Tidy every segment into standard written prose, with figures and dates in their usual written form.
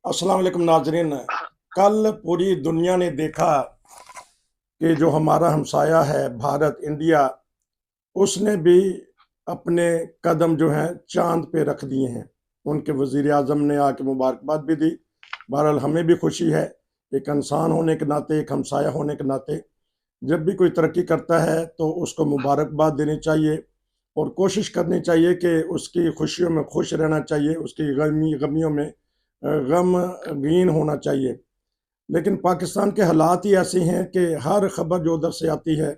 अस्सलाम वालेकुम नाजरीन। कल पूरी दुनिया ने देखा कि जो हमारा हमसाया है भारत इंडिया, उसने भी अपने कदम जो हैं चांद पे रख दिए हैं। उनके वजीर आजम ने आके मुबारकबाद भी दी। बहरहाल हमें भी खुशी है, एक इंसान होने के नाते, एक हमसाया होने के नाते, जब भी कोई तरक्की करता है तो उसको मुबारकबाद देनी चाहिए और कोशिश करनी चाहिए कि उसकी खुशियों में खुश रहना चाहिए, उसकी गमियों में गमगीन होना चाहिए। लेकिन पाकिस्तान के हालात ही ऐसे हैं कि हर खबर जो उधर से आती है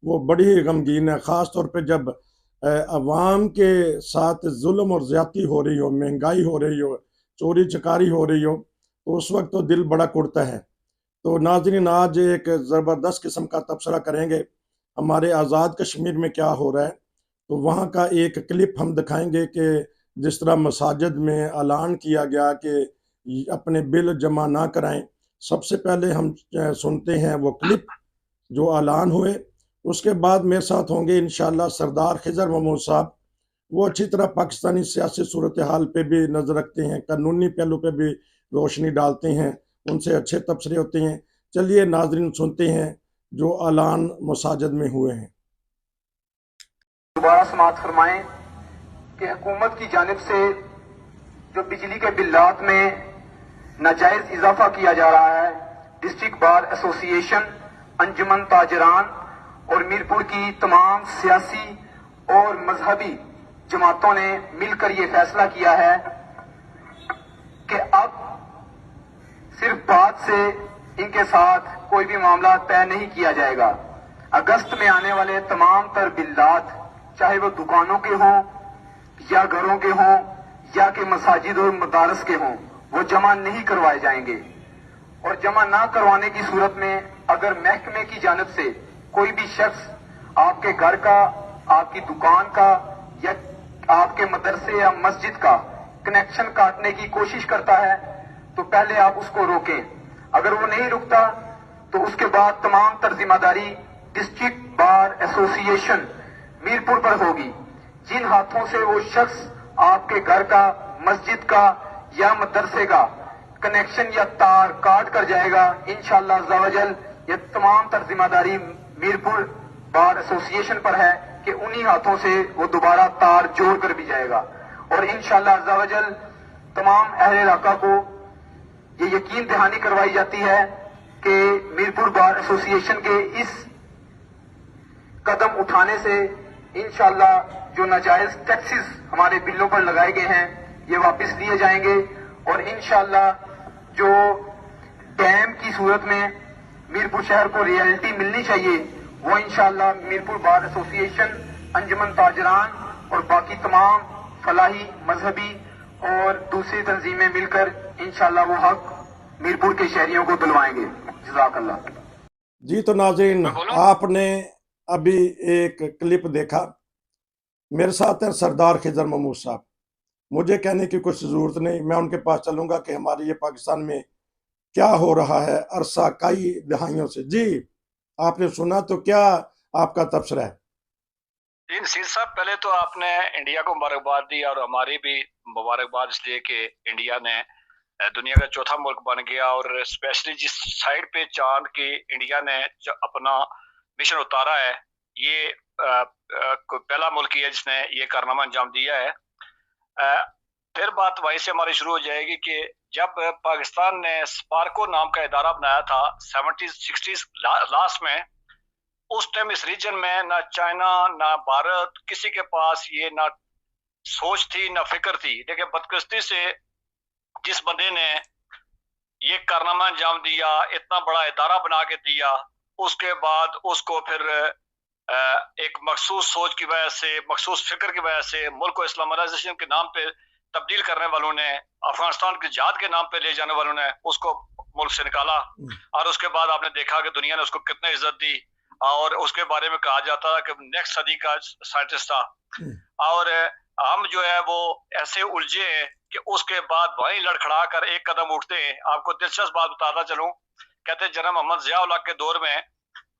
वो बड़ी ही गमगीन है। ख़ास तौर पे जब अवाम के साथ जुल्म और ज़्यादती हो रही हो, महंगाई हो रही हो, चोरी चकारी हो रही हो, तो उस वक्त तो दिल बड़ा कुढ़ता है। तो नाज़रीन, आज एक ज़बरदस्त किस्म का तबसरा करेंगे हमारे आज़ाद कश्मीर में क्या हो रहा है। तो वहाँ का एक क्लिप हम दिखाएंगे कि जिस तरह मसाजिद में ऐलान किया गया कि अपने बिल जमा ना कराएं। सबसे पहले हम सुनते हैं वो क्लिप जो ऐलान हुए। उसके बाद मेरे साथ होंगे इंशाल्लाह सरदार खिजर महमूद साहब। वो अच्छी तरह पाकिस्तानी सियासी सूरत हाल पे भी नज़र रखते हैं, कानूनी पहलू पे भी रोशनी डालते हैं, उनसे अच्छे तबसरे होते हैं। चलिए नाजरीन, सुनते हैं जो ऐलान मसाजिद में हुए हैं। दोबारा समाप्त फरमाएं कि हुकूमत की जानिब से जो बिजली के बिल्लात में नाजायज इजाफा किया जा रहा है, डिस्ट्रिक्ट बार एसोसिएशन, अंजुमन ताजरान और मीरपुर की तमाम सियासी और मजहबी जमातों ने मिलकर ये फैसला किया है कि अब सिर्फ बात से इनके साथ कोई भी मामला तय नहीं किया जाएगा। अगस्त में आने वाले तमाम तर बिल्लात, चाहे वो दुकानों के हों या घरों के हों या कि मसाजिद और मदारस के हों, वो जमा नहीं करवाए जाएंगे। और जमा ना करवाने की सूरत में अगर महकमे की जानिब से कोई भी शख्स आपके घर का, आपकी दुकान का या आपके मदरसे या मस्जिद का कनेक्शन काटने की कोशिश करता है तो पहले आप उसको रोकें। अगर वो नहीं रुकता तो उसके बाद तमाम तर जिम्मेदारी डिस्ट्रिक्ट बार एसोसिएशन मीरपुर पर होगी। जिन हाथों से वो शख्स आपके घर का, मस्जिद का या मदरसे का कनेक्शन या तार काट कर जाएगा, इंशाअल्लाह अज़्ज़ावजल ये तमाम तर जिम्मेदारी मीरपुर बार एसोसिएशन पर है कि उन्हीं हाथों से वो दोबारा तार जोड़ कर भी जाएगा। और इंशाअल्लाह अज़्ज़ावजल तमाम अहले इलाका को ये यकीन दहानी करवाई जाती है कि मीरपुर बार एसोसिएशन के इस कदम उठाने से इंशाअल्लाह जो नाजायज टैक्सेस हमारे बिलों पर लगाए गए हैं ये वापस लिए जाएंगे। और इंशाअल्लाह जो डैम की सूरत में मीरपुर शहर को रियलिटी मिलनी चाहिए, वो इंशाअल्लाह मीरपुर बार एसोसिएशन, अंजुमन ताजरान और बाकी तमाम फलाही, मजहबी और दूसरी तंजीमें मिलकर इंशाअल्लाह वो हक मीरपुर के शहरियों को दिलवाएंगे। जज़ाकल्लाह। जी तो नाज़रीन, आपने अभी एक क्लिप देखा। मेरे साथ हैं सरदार खिजर महमूद साहब। मुझे कहने की कुछ ज़रूरत नहीं, मैं उनके पास चलूंगा कि हमारे ये पाकिस्तान में क्या हो रहा है अरसा कई दहाइयों से। जी, आपने सुना तो क्या आपका तबसरा है? जी नसीर साहब, पहले तो आपने इंडिया को मुबारकबाद दी और हमारी भी मुबारकबाद इसलिए कि इंडिया ने दुनिया का चौथा मुल्क बन गया और स्पेशली जिस साइड पे चांद की इंडिया ने अपना मिशन उतारा है, ये कोई पहला मुल्क ही है जिसने ये कारनामा अंजाम दिया है। फिर बात वहीं से हमारी शुरू हो जाएगी कि जब पाकिस्तान ने स्पार्को नाम का इदारा बनाया था 70s-60s लास्ट में, उस टाइम इस रीजन में ना चाइना ना भारत किसी के पास ये ना सोच थी ना फिक्र थी। लेकिन बदकिस्मती से जिस बंदे ने ये कारनामा अंजाम दिया, इतना बड़ा इदारा बना के दिया, उसके बाद उसको फिर एक मखसूस सोच की वजह से, मखसूस फिक्र की वजह से मुल्क को इस्लामाइजेशन के नाम पे तब्दील करने वालों ने, अफगानिस्तान की जिहाद के नाम पे ले जाने वालों ने उसको मुल्क से निकाला। और उसके बाद आपने देखा कि दुनिया ने उसको कितनी इज्जत दी और उसके बारे में कहा जाता था कि नेक्स्ट सदी का साइंटिस्ट था। और हम जो है वो ऐसे उलझे हैं कि उसके बाद वहीं लड़खड़ा कर एक कदम उठते हैं। आपको दिलचस्प बात बताता चलूं, कहते हैं जनाब मोहम्मद जिया के दौर में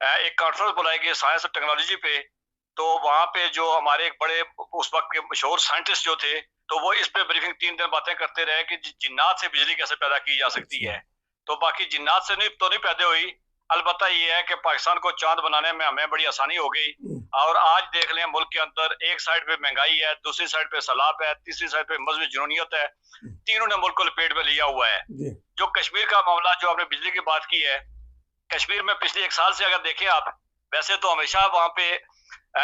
एक कॉन्फ्रेंस बुलाई गई साइंस और टेक्नोलॉजी पे, तो वहां पे जो हमारे एक बड़े उस वक्त के मशहूर साइंटिस्ट जो थे, तो वो इस पे ब्रीफिंग 3 दिन बातें करते रहे कि जिन्नात से बिजली कैसे पैदा की जा सकती है। तो बाकी जिन्नात से नहीं पैदा हुई, अलबत्ता ये है कि पाकिस्तान को चांद बनाने में हमें बड़ी आसानी हो गई। और आज देख लें मुल्क के अंदर एक साइड पे महंगाई है, दूसरी साइड पे सैलाब है, तीसरी साइड पे मजहबी जुनूनियत है, तीनों ने मुल्क को लपेट में लिया हुआ है। जो कश्मीर का मामला, जो आपने बिजली की बात की है, कश्मीर में पिछले 1 साल से अगर देखें आप, वैसे तो हमेशा वहां पे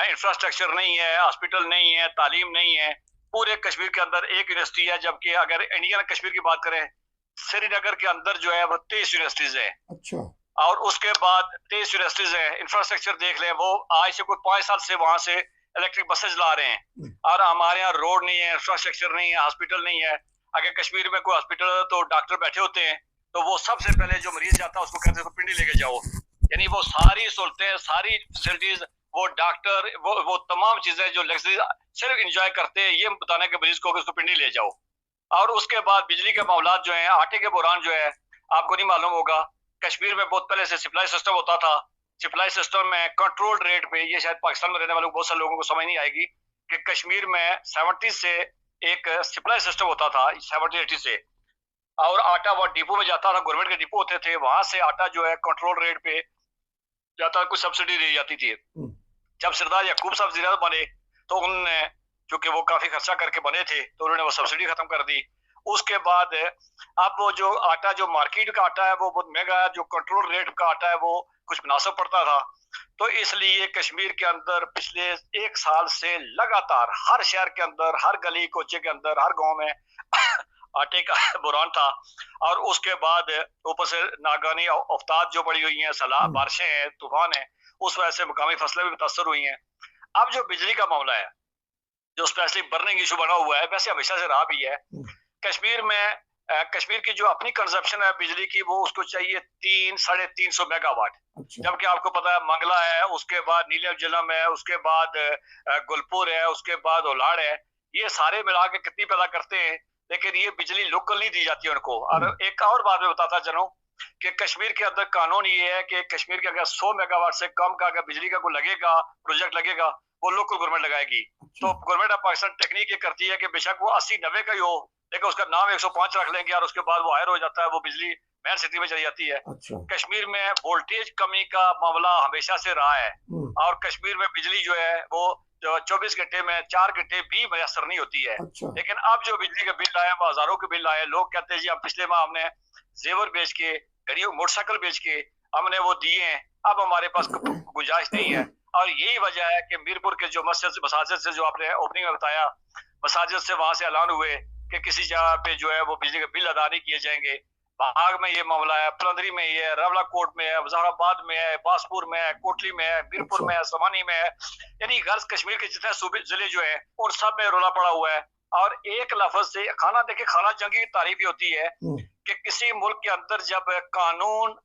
इंफ्रास्ट्रक्चर नहीं है, हॉस्पिटल नहीं है, तालीम नहीं है। पूरे कश्मीर के अंदर एक यूनिवर्सिटी है, जबकि अगर इंडियन कश्मीर की बात करें, श्रीनगर के अंदर जो है वो 23 यूनिवर्सिटीज है। अच्छा। और उसके बाद 23 यूनिवर्सिटीज है। इंफ्रास्ट्रक्चर देख लें, वो आज से कोई 5 साल से वहां से इलेक्ट्रिक बसेज ला रहे हैं, और हमारे यहाँ रोड नहीं है, इंफ्रास्ट्रक्चर नहीं है, हॉस्पिटल नहीं है। अगर कश्मीर में कोई हॉस्पिटल है तो डॉक्टर बैठे होते हैं, तो वो सबसे पहले जो मरीज जाता है उसको कहते हैं पिंडी लेके जाओ। यानी वो सारी सहूलतें, सारी फैसिलिटीज, वो डॉक्टर, वो तमाम चीजें जो लग्जरी सिर्फ इंजॉय करते हैं ये बताने के मरीज को कि उसको पिंडी ले जाओ। और उसके बाद बिजली के मामला जो है, आटे के बुरान जो है, आपको नहीं मालूम होगा, कश्मीर में बहुत पहले से सप्लाई सिस्टम होता था। सप्लाई सिस्टम में कंट्रोल्ड रेट पे, ये शायद पाकिस्तान में रहने वाले बहुत सारे लोगों को समझ नहीं आएगी कि कश्मीर में 70 से एक सप्लाई सिस्टम होता था, 70-80 से। और आटा वो डिपो में जाता था, गवर्नमेंट के डिपो होते थे, वहां से आटा जो है कंट्रोल रेट पे जाता, कुछ सब्सिडी दी जाती थी। जब सरदार याकूब साहब वज़ीर आज़म बने तो उन्होंने, चूंकि वो काफी खर्चा करके बने थे, तो उन्होंने वो सब्सिडी खत्म कर दी। उसके बाद अब वो जो आटा, जो मार्केट का आटा है वो बहुत महंगा है, जो कंट्रोल रेट का आटा है वो कुछ मुनासिब पड़ता था। तो इसलिए कश्मीर के अंदर पिछले 1 साल से लगातार हर शहर के अंदर, हर गली कोचे के अंदर, हर गांव में आटे का बुरान था। और उसके बाद ऊपर से नागानी औफताद जो पड़ी हुई हैं, सैलाब, बारिशें हैं, तूफान है, उस वजह से मुकामी फसलें भी मुतासर हुई हैं। अब जो बिजली का मामला है, जो स्पेशली बर्निंग इशू बना हुआ है, वैसे हमेशा से रहा भी है। कश्मीर में कश्मीर की जो अपनी कंजप्शन है बिजली की, वो उसको चाहिए 300-350 मेगावाट। जबकि आपको पता है मंगला है, उसके बाद नीलम जिलम है, उसके बाद गुलपुर है, उसके बाद ओलाड़ है, ये सारे मिला के कितनी पैदा करते हैं, लेकिन ये बिजली लोकल नहीं दी जाती उनको। और एक और बात मैं बताता चलूं कि कश्मीर के अंदर कानून ये है कि कश्मीर के अगर 100 मेगावाट से कम का अगर बिजली का कोई लगेगा, प्रोजेक्ट लगेगा, वो लोकल गवर्नमेंट लगाएगी। तो गवर्नमेंट ऑफ पाकिस्तान टेक्निक ये करती है कि बेशक वो 80-90 का ही हो, लेकिन उसका नाम 105 रख लेंगे और उसके बाद वो हायर हो जाता है, वो बिजली मेन सिटी में चली जाती है। कश्मीर में वोल्टेज कमी का मामला हमेशा से रहा है, और कश्मीर में बिजली जो है वो 24 घंटे में 4 घंटे भी मैसर नहीं होती है। लेकिन अब जो बिजली के बिल आए, वो हजारों के बिल आए। लोग कहते हैं जी अब पिछले माह हमने जेवर बेच के, गाड़ियों, मोटरसाइकिल बेच के हमने वो दिए हैं, अब हमारे पास गुंजाइश नहीं है। और यही वजह है कि मीरपुर के जो मसाजिद से, जो आपने ओपनिंग में बताया, मसाजिद से वहां से ऐलान हुए कि किसी जगह पे जो है वो बिजली के बिल अदा नहीं किए जाएंगे। बाग में ये मामला है, पलंदरी में ये है, रावलाकोट में है, वज़ीराबाद में है, बासपुर में है, कोटली में है, मीरपुर में है, समानी में है। यानी गर्ज कश्मीर के जितने सूबे जिले जो है उन सब में रोला पड़ा हुआ है। और एक लफ्ज से खाना, देखिए खाना जंगी की तारीफ होती है कि किसी मुल्क के अंदर जब कानून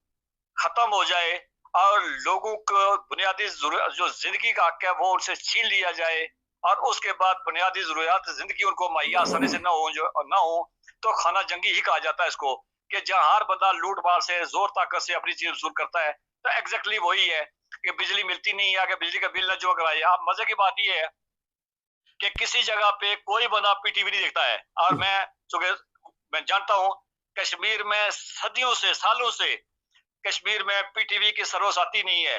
खत्म हो जाए और लोगों को बुनियादी जो जिंदगी का हक है वो उनसे छीन लिया जाए, और उसके बाद बुनियादी जरूरियात जिंदगी उनको मुहैया आसानी से ना हो, तो खाना जंगी ही कहा जाता है इसको। कि जहाँ हर बंदा लूट मार से, जोर ताकत से अपनी चीज वसूल करता है। तो एग्जैक्टली वही है कि बिजली मिलती नहीं है, कि बिजली का बिल न जमा कराए। अब मजे की बात ये है कि किसी जगह पे कोई बंदा पीटीवी नहीं देखता है। और मैं जानता हूँ कश्मीर में सदियों से, सालों से कश्मीर में पीटीवी की सर्विस आती नहीं है,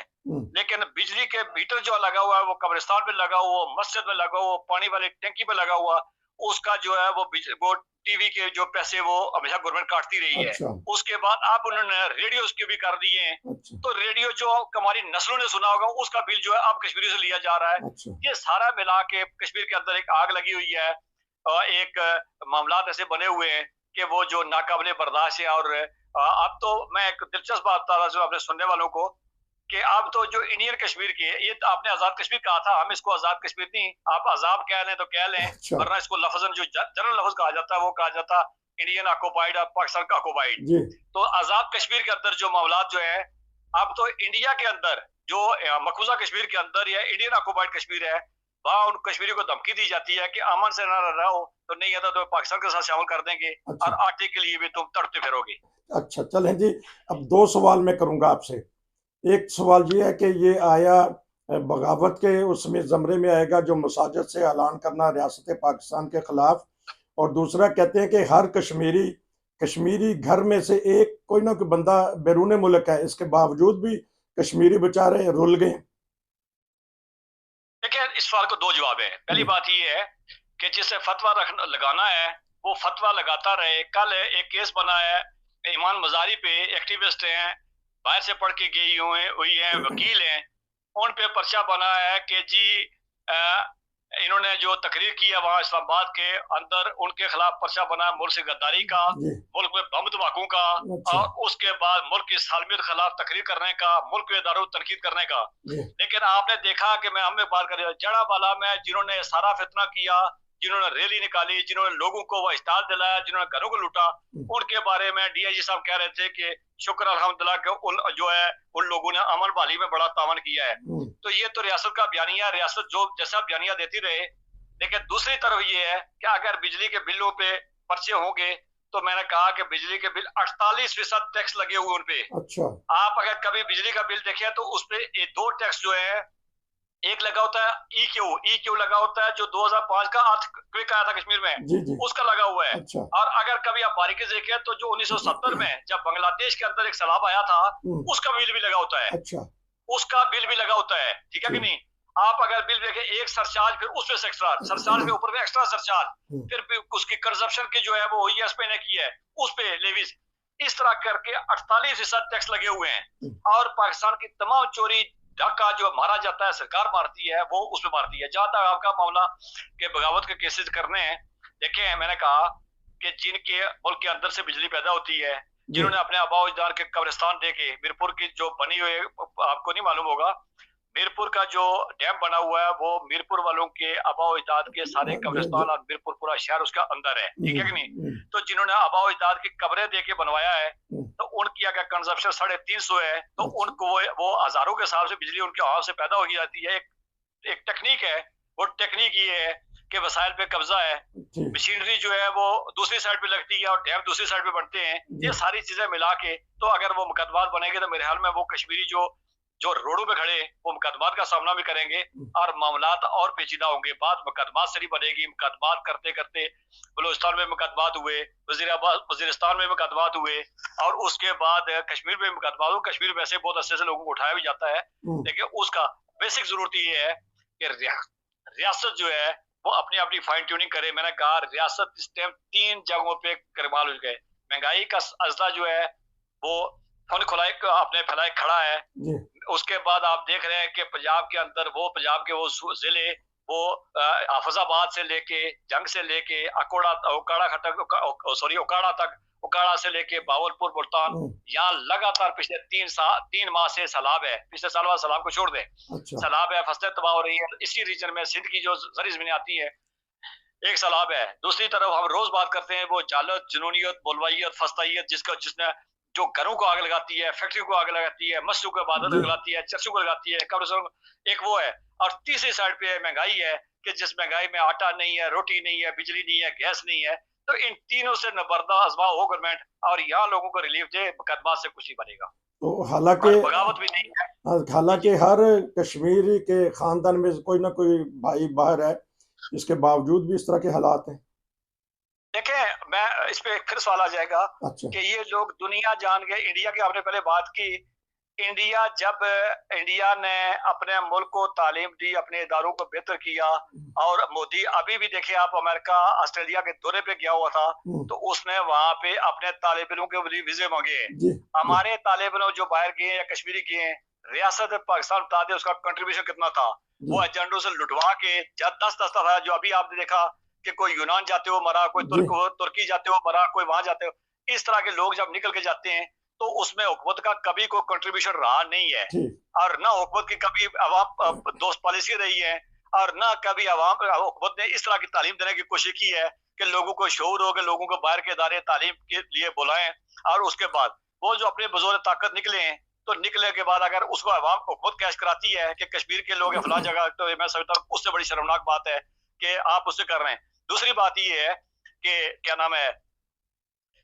लेकिन बिजली के मीटर जो लगा हुआ है वो कब्रिस्तान में लगा हुआ, मस्जिद में लगा हुआ, पानी वाली टंकी में लगा हुआ, उसका जो है वो टीवी के जो पैसे वो हमेशा गवर्नमेंट काटती रही है। उसके बाद अब उन्होंने रेडियो की भी कर दिए हैं। तो रेडियो जो हमारी नस्लों ने सुना होगा उसका बिल जो है अब कश्मीरी से लिया जा रहा है। ये सारा मिला के कश्मीर के अंदर एक आग लगी हुई है, और एक मामला ऐसे बने हुए हैं कि वो जो नाकाबिले बर्दाश्त है। और अब तो मैं एक दिलचस्प बात बता रहा हूँ अपने सुनने वालों को कि अब तो जो इंडियन कश्मीर की है, ये तो आपने आजाद कश्मीर कहा था, हम इसको आजाद कश्मीर नहीं, आप आजाद कह लें तो कह लें, वरना इसको लफ्जन जो जनरल लफ्ज कहा जाता है वो कहा जाता इंडियन ऑक्युपाइड, पाकिस्तान का ऑक्युपाइड। तो आजाद कश्मीर के अंदर जो मामला जो है, अब तो इंडिया के अंदर जो मकबूजा कश्मीर के अंदर या इंडियन ऑक्युपाइड कश्मीर है, वहाँ उन कश्मीरी को धमकी दी जाती है कि अमन से ना रहो, तो नहीं आता तो पाकिस्तान के साथ शामिल कर देंगे। और आटे के लिए भी तुम तड़पते फिरोगे। अच्छा चलें जी, अब 2 सवाल मैं करूंगा आपसे। एक सवाल ये है कि ये आया बगावत के उसमें ज़मरे में आएगा जो मसाजिद से ऐलान करना रियासत पाकिस्तान के खिलाफ, और दूसरा कहते हैं कि हर कश्मीरी कश्मीरी घर में से एक कोई ना कोई बंदा बैरून मुल्क है, इसके बावजूद भी कश्मीरी बेचारे रुल गए। देखिए, इस सवाल को दो जवाब है। पहली बात ये है कि जिसे फतवा लगाना है वो फतवा लगाता रहे। कल एक केस बना है ईमान मजारी पे, एक्टिविस्ट हैं, बाहर से पढ़ के गई हुई है, वकील हैं, उन पे पर्चा बना है कि जी इन्होंने जो तकरीर की है वहां इस्लामाबाद के अंदर, उनके खिलाफ पर्चा बना मुल्क से गद्दारी का, मुल्क में बम धमाकों का, और उसके बाद मुल्क की सालमियत के खिलाफ तकरीर करने का, मुल्क के इदारों तनकीद करने का। लेकिन आपने देखा कि मैं हमें बात कर जड़ावाला में जिन्होंने सारा फितना किया, जिन्होंने रैली निकाली, जिन्होंने लोगों को वह इस्ताद दिलाया, जिन्होंने घरों को लूटा, उनके बारे में डीआईजी साहब कह रहे थे कि शुक्र अल्हम्दुलिल्लाह कि उन लोगों ने अमन बहाली में बड़ा तावन किया है। तो ये तो रियासत का बयानिया, रियासत जो जैसा बयानिया देती रहे। लेकिन दूसरी तरफ ये है कि अगर बिजली के बिलों पे पर्चे होंगे तो मैंने कहा कि बिजली के बिल 48% टैक्स लगे हुए उन पे। अच्छा। आप अगर कभी बिजली का बिल देखें तो उस पे दो टैक्स जो है, एक लगा होता है ई क्यू लगा होता है जो 2005 का अर्थक्वेक आया था कश्मीर में, जी। उसका लगा हुआ है। अच्छा। और अगर कभी आप बारीकी से देखें तो जो 1970 में जब बांग्लादेश के अंदर एक सैलाब आया था उसका बिल भी लगा होता है। अच्छा। उसका बिल भी लगा होता है, ठीक है कि नहीं। आप अगर बिल देखें, एक सरचार्ज, फिर उसपे सरचार्ज के ऊपर में एक्स्ट्रा सरचार्ज, फिर उसकी कंजप्शन की जो है वो ओईएस पे ने की है, उस पे लेवीज, इस तरह करके 48% टैक्स लगे हुए हैं। और पाकिस्तान की तमाम चोरी डाका जो मारा जाता है सरकार मारती है, वो उसमें मारती है। जहां तक आपका मामला के बगावत के केसेस करने हैं, देखें मैंने कहा कि जिनके मुल्क के अंदर से बिजली पैदा होती है, जिन्होंने अपने आबा अजदाद के कब्रिस्तान देके, मीरपुर की जो बनी हुई, आपको नहीं मालूम होगा, मीरपुर का जो डैम बना हुआ है वो मीरपुर वालों के आबा अजदाद के सारे कब्रिस्तान और मीरपुर पूरा शहर उसका अंदर है, ठीक है कि नहीं। तो जिन्होंने आबा अजदाद की कब्रें देके बनवाया है तो उनकी अगर कंजप्शन 350 है तो उनको वो हजारों के हिसाब से बिजली उनके हाथ से पैदा हो जाती है। एक टेक्निक है, वो टेक्निक ये है कि वसाइल पे कब्जा है, मशीनरी जो है वो दूसरी साइड पे लगती है और डैम दूसरी साइड पे बनते हैं। ये सारी चीजें मिला के तो अगर वो मुकदमात बनेंगे तो मेरे ख्याल में वो कश्मीरी जो रोडों पे खड़े वो मुकदमात का सामना भी करेंगे और मामलात और पेचीदा होंगे। बात मुकदमात से नहीं बनेगी। मुकदमात करते करते बलूचिस्तान में मुकदमात हुए, वजीरिस्तान में मुकदमात हुए, और उसके बाद कश्मीर में मुकदमात हुए। कश्मीर में वैसे बहुत अच्छे से लोगों को उठाया भी जाता है, लेकिन उसका बेसिक जरूरत ये है कि रियासत जो है वो अपनी अपनी फाइन ट्यूनिंग करे। मैंने कहा रियासत इस टाइम 3 जगहों पे करमाल हो गए। महंगाई का असला जो है वो अपने फैलाए खड़ा है। उसके बाद आप देख रहे हैं कि पंजाब के अंदर पंजाब के वो जिले वो हाफिजाबाद से लेके जंग से लेके ओकाड़ा तक, ओकाड़ा से लेके बावलपुर, मुल्तान, यहाँ लगातार पिछले 3 माह से सैलाब है। पिछले साल वाला सैलाब को छोड़ दे, सैलाब है, फसलें तबाह हो रही है। इसी रीजन में सिंध की जो जरी जमीन आती है, एक सैलाब है। दूसरी तरफ हम रोज बात करते हैं वो जालत, जुनूनियत, बुलवाइयत, फस्ताइयत, जिसने जो घरों को आग लगाती है, फैक्ट्री को आग लगाती है, मस्जिदों को बादल लगाती है, चर्चों को लगाती है, एक वो है। और तीसरी साइड पे महंगाई है कि जिस महंगाई में आटा नहीं है, रोटी नहीं है, बिजली नहीं है, गैस नहीं है। तो इन तीनों से नबरदा अजमा हो गवर्नमेंट और यहाँ लोगों को रिलीफ दे, मुकदमा से कुछ नहीं बनेगा। तो हालांकि बगावत भी नहीं है। हालांकि हर कश्मीरी के खानदान में कोई ना कोई भाई बाहर है, इसके बावजूद भी इस तरह के हालात हैं। देखें, मैं इस पे फिर सवाल आ जाएगा। अच्छा। कि ये लोग दुनिया जान गए। इंडिया की आपने पहले बात की, जब इंडिया ने अपने मुल्क को तालीम दी, अपने इदारों को बेहतर किया, और मोदी अभी भी देखे आप अमेरिका, ऑस्ट्रेलिया के दौरे पे गया हुआ था, तो उसने वहां पे अपने तालिब इल्मों के वीजे मांगे हैं। हमारे तालिब इल्म जो बाहर गए या कश्मीरी गए हैं, रियासत पाकिस्तान बता दे उसका कंट्रीब्यूशन कितना था। वो एजेंडों से लुटवा के 10 दफा, जो अभी आपने देखा कि कोई यूनान जाते हो मरा, कोई तुर्की जाते हो मरा, कोई वहां जाते हो। इस तरह के लोग जब निकल के जाते हैं तो उसमें हुकूमत का कभी कोई कंट्रीब्यूशन रहा नहीं है, और ना हुकूमत की कभी अवाम दोस्त पॉलिसी रही है, और ना कभी हुकूमत ने इस तरह की तालीम देने की कोशिश की है कि लोगों को शऊर हो, कि लोगों को बाहर के इदारे तालीम के लिए बुलाएं। और उसके बाद वो जो अपने बजोर ताकत निकले हैं, तो निकले के बाद अगर उसको अवाम हुकूमत कैश कराती है कि कश्मीर के लोग फलां जगह, तो मैं समझता हूँ उससे बड़ी शर्मनाक बात है कि आप उससे कर रहे हैं। दूसरी बात ये है कि क्या नाम है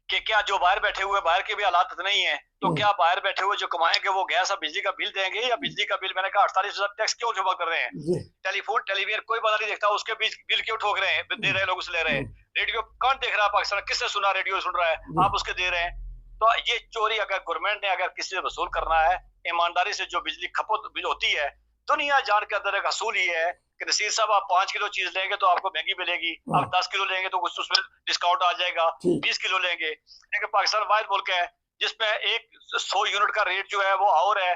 कि क्या जो बाहर बैठे हुए, बाहर के भी हालात इतने ही हैं, तो क्या बाहर बैठे हुए जो कमाएंगे वो गैस और बिजली का बिल देंगे, या बिजली का बिल मैंने कहा 48,000 टैक्स क्यों जमा कर रहे हैं? जी टेलीफोन टेलीविजन कोई पता नहीं देखता, उसके बिल क्यों ठोक रहे हैं, दे रहे हैं लोग उसे ले रहे हैं। रेडियो कौन देख रहा है पाकिस्तान, किसने सुना रेडियो सुन रहा है, आप उसके दे रहे हैं। तो ये चोरी अगर गवर्नमेंट ने अगर किसी से वसूल करना है ईमानदारी से, जो बिजली खपत बिल होती है, दुनिया जान के अंदर एक असूल ये है कि नसीर साहब आप 5 किलो चीज लेंगे तो आपको महंगी मिलेगी, आप 10 किलो लेंगे तो कुछ उसमें डिस्काउंट आ जाएगा, 20 किलो लेंगे। लेकिन पाकिस्तान वाहिद मुल्क है जिसमें एक 100 यूनिट का रेट जो है वो और है,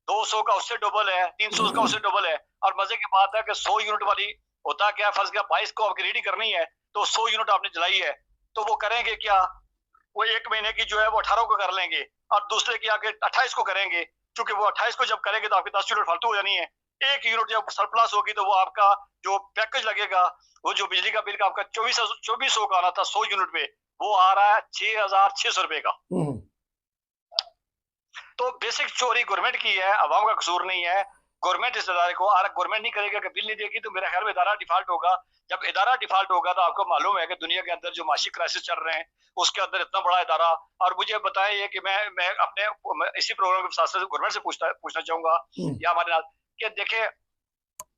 200 का उससे डबल है, 300 का उससे डबल है। और मजे की बात है कि 100 यूनिट वाली होता क्या, फर्ज किया 22 को आपकी रेडी करनी है, तो 100 यूनिट आपने जलाई है, तो वो करेंगे क्या, वो 1 महीने की जो है वो 18 को कर लेंगे और दूसरे की आगे 28 को करेंगे, क्योंकि वो 28 को जब करेंगे तो आपकी 10 यूनिट फालतू हो जानी है। 1 यूनिट जब सरप्लस होगी तो वो आपका जो पैकेज लगेगा, वो जो बिजली का बिल का आपका 2400 का आना था 100 यूनिट पे, वो आ रहा है 6,600 रुपए का। तो बेसिक चोरी गवर्नमेंट की है, अवाम का कसूर नहीं है। गवर्नमेंट इस इदारे को, गवर्नमेंट नहीं करेगा कि बिल नहीं देगी तो मेरा ख्याल में इदारा डिफॉल्ट होगा। जब इदारा डिफॉल्ट होगा तो आपको मालूम है कि दुनिया के अंदर जो माशी क्राइसिस चल रहे हैं उसके अंदर इतना बड़ा इदारा। और मुझे बताएं ये कि मैं अपने इसी प्रोग्राम के साथ गवर्नमेंट से पूछना चाहूंगा या हमारे नाल कि देखे,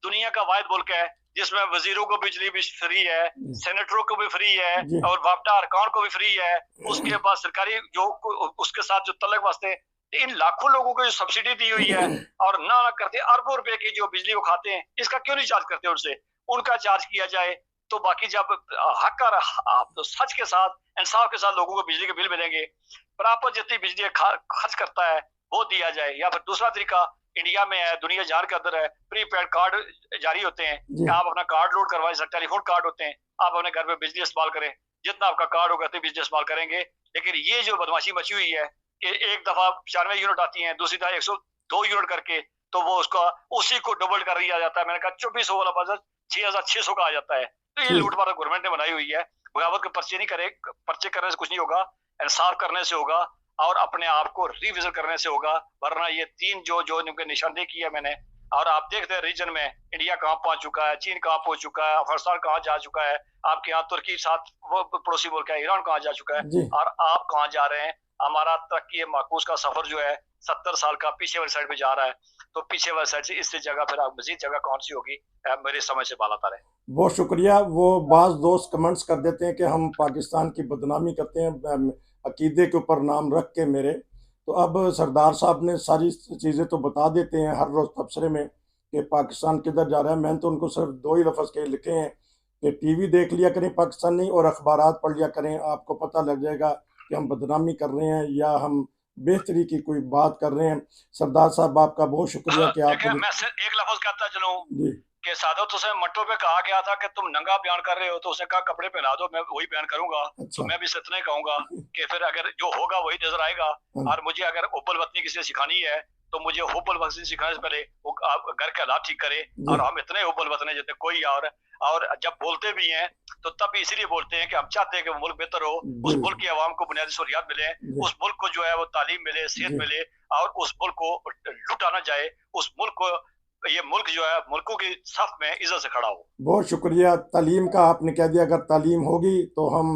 दुनिया का वाहिद मुल्क है जिसमें वजीरों को बिजली भी फ्री है, सेनेटरों को भी फ्री है और वापडा अरकान को भी फ्री है। उसके बाद सरकारी जो उसके साथ जो तलक वास्ते इन लाखों लोगों को जो सब्सिडी दी हुई है और ना करते अरबों रुपए की जो बिजली वो खाते हैं, इसका क्यों नहीं चार्ज करते उनसे, उनका चार्ज किया जाए। तो बाकी जब हक और तो सच के साथ इंसाफ के साथ लोगों को बिजली के बिल मिलेंगे, बराबर जितनी बिजली खर्च करता है वो दिया जाए। या फिर दूसरा तरीका इंडिया में है, दुनिया जान के अंदर है, प्रीपेड कार्ड जारी होते हैं कि आप अपना कार्ड लोड करवाएं, टेलीफोन कार्ड होते हैं, आप अपने घर में बिजली इस्तेमाल करें, जितना आपका कार्ड होगा उतनी बिजली इस्तेमाल करेंगे। लेकिन ये जो बदमाशी मची हुई है कि एक दफा 95 यूनिट आती है, दूसरी दफा 102 यूनिट करके, तो वो उसका उसी को डबल कर दिया जाता है। मैंने कहा 2400 वाला बजट 6,600 का आ जाता है। तो ये लूटमार गवर्नमेंट ने बनाई हुई है। बगावत के पर्चे नहीं करे, पर्चे करने से कुछ नहीं होगा, इंसाफ करने से होगा और अपने आप को रिविजन करने से होगा। वरना ये 3 जो इनके निशानदेही की है मैंने, और आप देखते हैं रीजन में इंडिया कहाँ पहुंच चुका है, चीन कहाँ पहुंच चुका है, अफगानिस्तान कहाँ जा चुका है, आपके यहाँ तुर्की साथ वो पड़ोसी मुल्क है, ईरान कहाँ जा चुका है और आप कहाँ जा रहे हैं। हमारा तरक्की माकूस का सफर जो है 70 साल का पीछे वाली साइड पे जा रहा है। तो पीछे वाली साइड से इससे जगह फिर मजीद जगह कौन सी होगी, मेरे समझ से बाला तारे। बहुत शुक्रिया। वो बाज दोस्त कमेंट्स कर देते हैं कि हम पाकिस्तान की बदनामी करते हैं अकीदे के ऊपर नाम रख के मेरे। तो अब सरदार साहब ने सारी चीज़ें तो बता देते हैं हर रोज़ तबसरे में कि पाकिस्तान किधर जा रहा है। मैंने तो उनको सिर्फ 2 ही लफ्ज़ के लिखे हैं कि टीवी देख लिया करें पाकिस्तानी और अखबारात पढ़ लिया करें, आपको पता लग जाएगा कि हम बदनामी कर रहे हैं या हम बेहतरी की कोई बात कर रहे हैं। सरदार साहब आपका बहुत शुक्रिया कि आप मैं एक लफ्ज़ कहता चलूं जी कि सादत हुसैन मंटो पे कहा गया था कि तुम नंगा बयान कर रहे हो, तो उसने कहा कपड़े पहना दो, मैं वही बयान करूंगा। अच्छा। तो मैं भी इतना ही कहूंगा कि फिर अगर जो होगा वही नजर आएगा। और मुझे अगर हुब्बुल वतनी किसी ने सिखानी है तो मुझे हुब्बुल वतनी सिखाने से पहले वो घर के हालात ठीक करे। और हम इतने हुब्बुल वतनी जितने कोई और जब बोलते भी हैं तो तब भी इसीलिए बोलते हैं कि हम चाहते हैं कि मुल्क बेहतर हो, उस मुल्क की आवाम को बुनियादी सहूलियात मिले, उस मुल्क को जो है वो तालीम मिले, सेहत मिले और उस मुल्क को लुटा ना जाए, उस मुल्क को ये मुल्क जो है मुल्कों की सफ में इज्जत से खड़ा हो। बहुत शुक्रिया। तालीम का आपने कह दिया, अगर तालीम होगी तो हम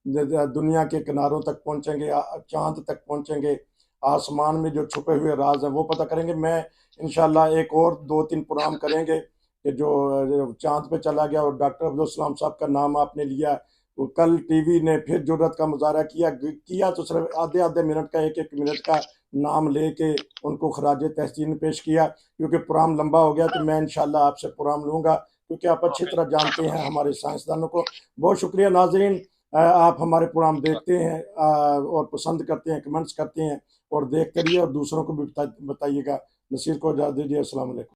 दुनिया के किनारों तक पहुंचेंगे, चांद तक पहुंचेंगे, आसमान में जो छुपे हुए राज हैं वो पता करेंगे। मैं इंशाल्लाह एक और 2-3 प्रोग्राम करेंगे कि जो चांद पे चला गया और डॉक्टर अब्दुल सलाम साहब का नाम आपने लिया, वो कल टीवी ने फिर जुर्रत का मुजाहरा किया तो सिर्फ आधे मिनट का 1-1 मिनट का नाम लेके उनको खराज तहसीन पेश किया। क्योंकि प्रोग्राम लंबा हो गया तो मैं इंशाल्लाह आपसे प्रोग्राम लूँगा, क्योंकि आप अच्छी तरह जानते हैं हमारे साइंसदानों को। बहुत शुक्रिया नाज़रीन, आप हमारे प्रोग्राम देखते हैं और पसंद करते हैं, कमेंट्स करते हैं और देखते रहिए और दूसरों को भी बताइएगा। नसीर को इजाज़त दीजिए। अस्सलाम वालेकुम।